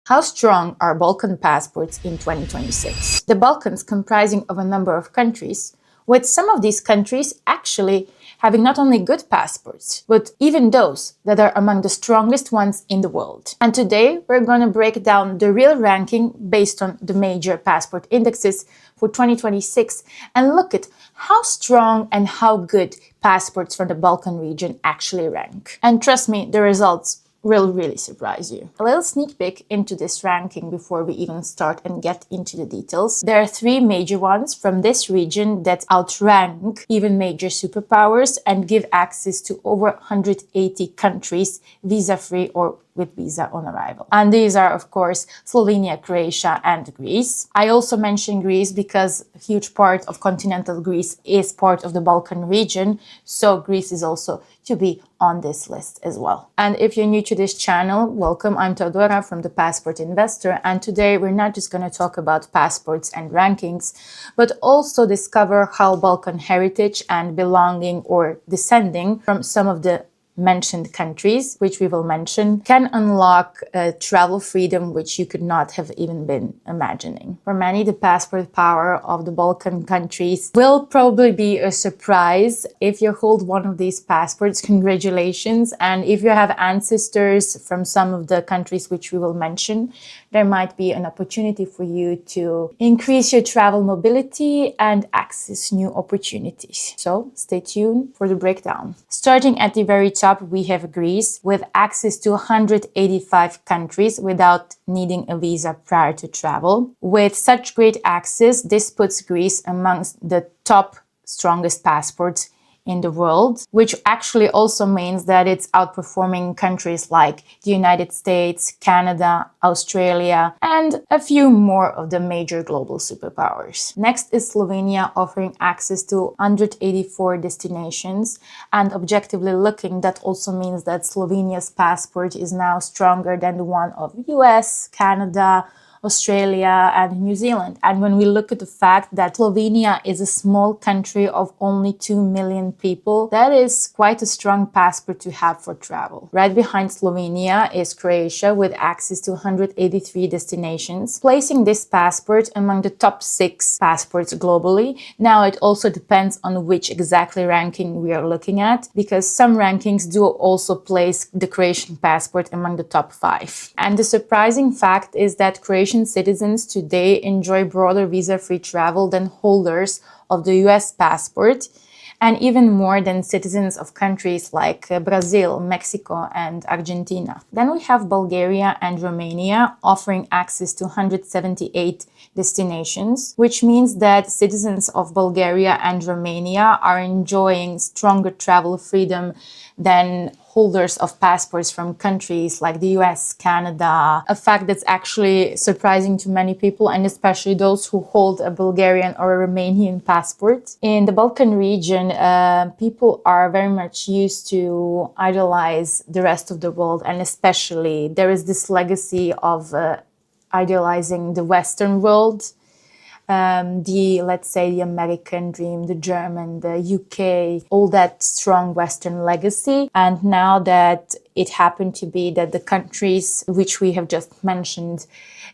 How strong are Balkan passports in 2026? The Balkans comprising of a number of countries, with some of these countries actually having not only good passports, but even those that are among the strongest ones in the world. And today we're going to break down the real ranking based on the major passport indexes for 2026 and look at how strong and how good passports from the Balkan region actually rank. And trust me, the results will really surprise you. A little sneak peek into this ranking before we even start and get into the details. There are three major ones from this region that outrank even major superpowers and give access to over 180 countries visa-free or with visa on arrival. And these are, of course, Slovenia, Croatia, and Greece. I also mention Greece because a huge part of continental Greece is part of the Balkan region, so Greece is also to be on this list as well. And if you're new to this channel, welcome. I'm Teodora from The Passport Investor, and today we're not just going to talk about passports and rankings, but also discover how Balkan heritage and belonging or descending from some of the mentioned countries, which we will mention, can unlock travel freedom which you could not have even been imagining. For many, the passport power of the Balkan countries will probably be a surprise. If you hold one of these passports, congratulations. And if you have ancestors from some of the countries which we will mention, there might be an opportunity for you to increase your travel mobility and access new opportunities. So stay tuned for the breakdown. Starting at the very top, we have Greece with access to 185 countries without needing a visa prior to travel. With such great access, this puts Greece amongst the top strongest passports in the world, which actually also means that it's outperforming countries like the United States, Canada, Australia, and a few more of the major global superpowers. Next is Slovenia, offering access to 184 destinations, and objectively looking, that also means that Slovenia's passport is now stronger than the one of US, Canada, Australia, and New Zealand. And when we look at the fact that Slovenia is a small country of only 2 million people, that is quite a strong passport to have for travel. Right behind Slovenia is Croatia with access to 183 destinations, placing this passport among the top 6 passports globally. Now it also depends on which exactly ranking we are looking at, because some rankings do also place the Croatian passport among the top 5. And the surprising fact is that Croatian citizens today enjoy broader visa-free travel than holders of the US passport, and even more than citizens of countries like Brazil, Mexico, and Argentina. Then we have Bulgaria and Romania offering access to 178 destinations, which means that citizens of Bulgaria and Romania are enjoying stronger travel freedom than holders of passports from countries like the US, Canada, a fact that's actually surprising to many people, and especially those who hold a Bulgarian or a Romanian passport. In the Balkan region, people are very much used to idolize the rest of the world, and especially there is this legacy of idealizing the Western world. Let's say the American dream, the German, the UK, all that strong Western legacy. And now that it happened to be that the countries which we have just mentioned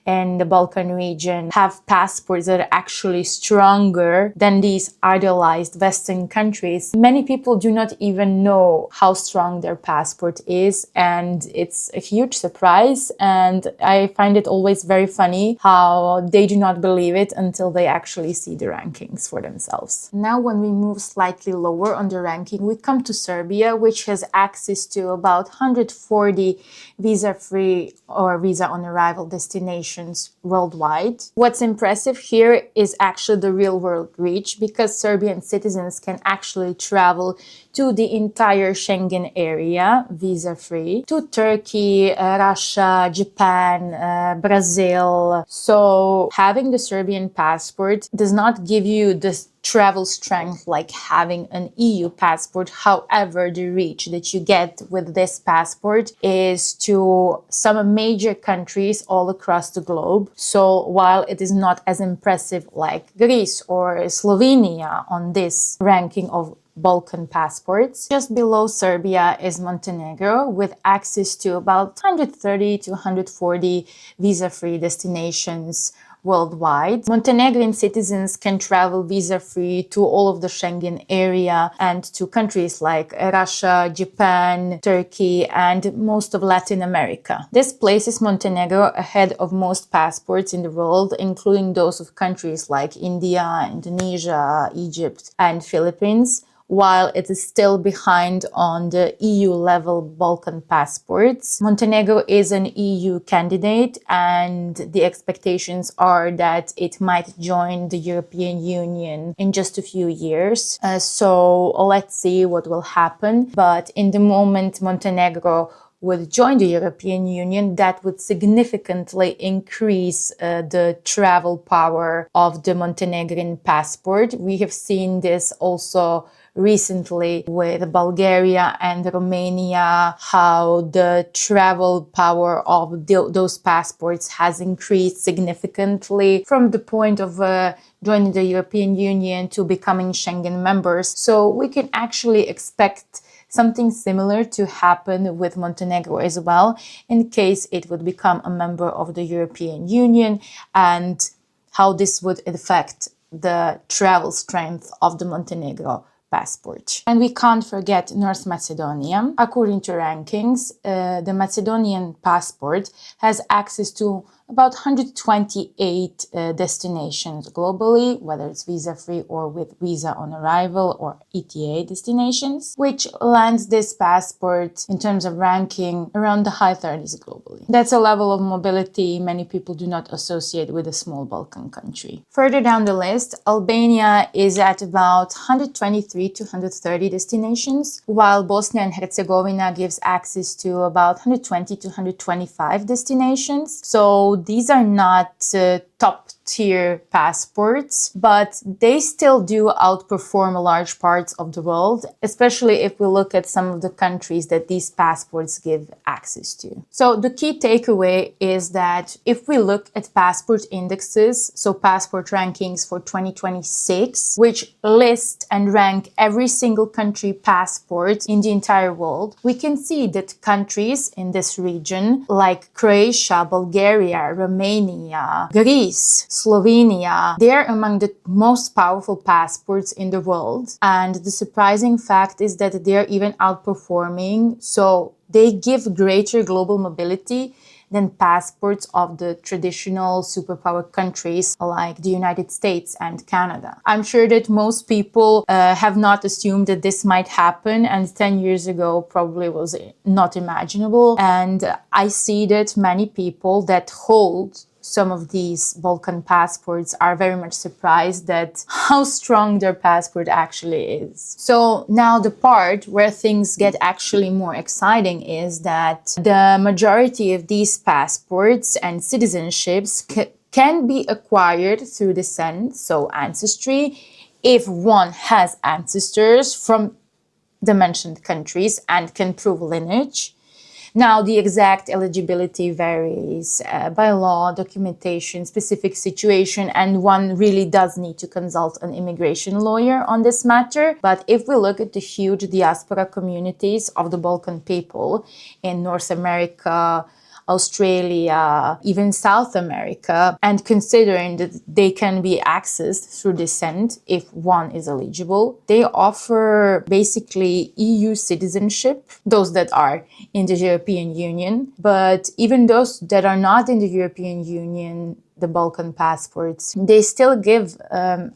in the Balkan region have passports that are actually stronger than these idealized Western countries, many people do not even know how strong their passport is, and it's a huge surprise. And I find it always very funny how they do not believe it until they actually see the rankings for themselves. Now, when we move slightly lower on the ranking, we come to Serbia, which has access to about 140 visa-free or visa on arrival destinations worldwide. What's impressive here is actually the real-world reach, because Serbian citizens can actually travel to the entire Schengen area visa-free, to Turkey, Russia, Japan, Brazil. So having the Serbian passport does not give you this travel strength like having an EU passport. However, the reach that you get with this passport is to some major countries all across the globe. So while it is not as impressive like Greece or Slovenia on this ranking of Balkan passports. Just below Serbia is Montenegro, with access to about 130 to 140 visa-free destinations worldwide. Montenegrin citizens can travel visa-free to all of the Schengen area and to countries like Russia, Japan, Turkey, and most of Latin America. This places Montenegro ahead of most passports in the world, including those of countries like India, Indonesia, Egypt, and Philippines, while it is still behind on the EU-level Balkan passports. Montenegro is an EU candidate, and the expectations are that it might join the European Union in just a few years. So let's see what will happen. But in the moment Montenegro would join the European Union, that would significantly increase the travel power of the Montenegrin passport. We have seen this also recently with Bulgaria and Romania, how the travel power of those passports has increased significantly from the point of joining the European Union to becoming Schengen members. So we can actually expect something similar to happen with Montenegro as well, in case it would become a member of the European Union, and how this would affect the travel strength of the Montenegro passport. And we can't forget North Macedonia. According to rankings, the Macedonian passport has access to about 128 destinations globally, whether it's visa-free or with visa on arrival or ETA destinations, which lands this passport in terms of ranking around the high 30s globally. That's a level of mobility many people do not associate with a small Balkan country. Further down the list, Albania is at about 123 to 130 destinations, while Bosnia and Herzegovina gives access to about 120 to 125 destinations. So these are not top-tier passports, but they still do outperform large parts of the world, especially if we look at some of the countries that these passports give access to. So the key takeaway is that if we look at passport indexes, so passport rankings for 2026, which list and rank every single country passport in the entire world, we can see that countries in this region like Croatia, Bulgaria, Romania, Greece, Slovenia, they're among the most powerful passports in the world. And the surprising fact is that they're even outperforming. So they give greater global mobility than passports of the traditional superpower countries like the United States and Canada. I'm sure that most people have not assumed that this might happen, and 10 years ago probably was not imaginable. And I see that many people that hold some of these Balkan passports are very much surprised at how strong their passport actually is. So now the part where things get actually more exciting is that the majority of these passports and citizenships can be acquired through descent, so ancestry, if one has ancestors from the mentioned countries and can prove lineage. Now, the exact eligibility varies by law, documentation, specific situation, and one really does need to consult an immigration lawyer on this matter. But if we look at the huge diaspora communities of the Balkan people in North America, Australia, even South America, and considering that they can be accessed through descent if one is eligible, they offer basically EU citizenship, those that are in the European Union. But even those that are not in the European Union, the Balkan passports, they still give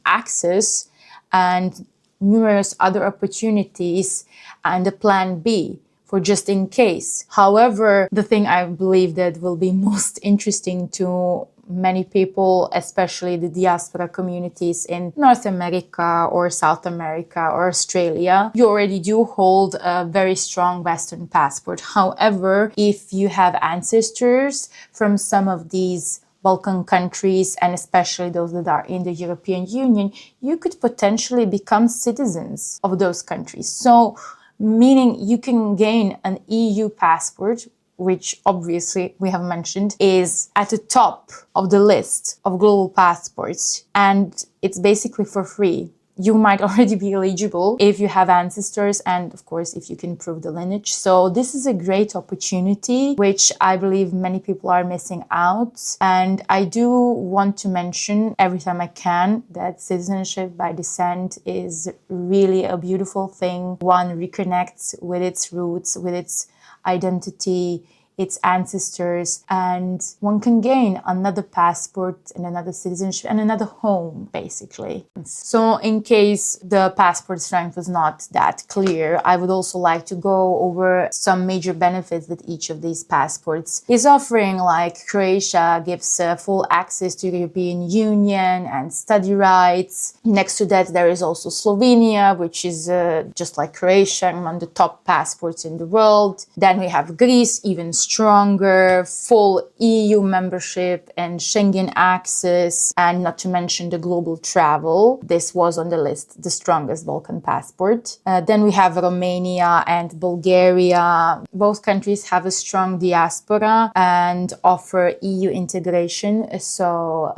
access and numerous other opportunities and a plan B for just in case. However, the thing I believe that will be most interesting to many people, especially the diaspora communities in North America or South America or Australia, you already do hold a very strong Western passport. However, if you have ancestors from some of these Balkan countries, and especially those that are in the European Union, you could potentially become citizens of those countries. So meaning you can gain an EU passport, which obviously we have mentioned is at the top of the list of global passports, and it's basically for free. you might already be eligible if you have ancestors and, of course, if you can prove the lineage. So this is a great opportunity, which I believe many people are missing out. And I do want to mention every time I can that citizenship by descent is really a beautiful thing. One reconnects with its roots, with its identity, its ancestors, and one can gain another passport and another citizenship and another home, basically. So in case the passport strength was not that clear, I would also like to go over some major benefits that each of these passports is offering. Like Croatia gives full access to the European Union and study rights. Next to that, there is also Slovenia, which is just like Croatia, among the top passports in the world. Then we have Greece, even stronger, full EU membership and Schengen access, and not to mention the global travel. This was on the list, the strongest Balkan passport. Then we have Romania and Bulgaria. Both countries have a strong diaspora and offer EU integration. So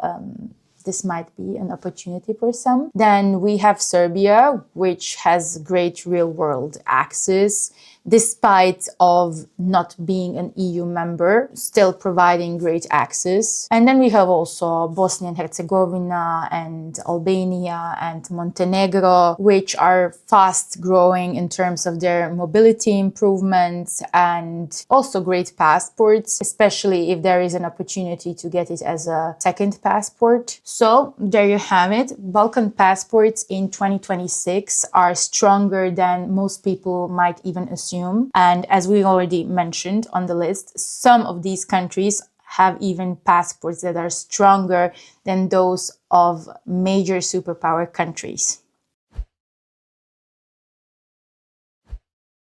this might be an opportunity for some. Then we have Serbia, which has great real-world access, despite of not being an EU member, still providing great access. And then we have also Bosnia and Herzegovina and Albania and Montenegro, which are fast growing in terms of their mobility improvements and also great passports, especially if there is an opportunity to get it as a second passport. So there you have it. Balkan passports in 2026 are stronger than most people might even assume. And as we already mentioned on the list, some of these countries have even passports that are stronger than those of major superpower countries.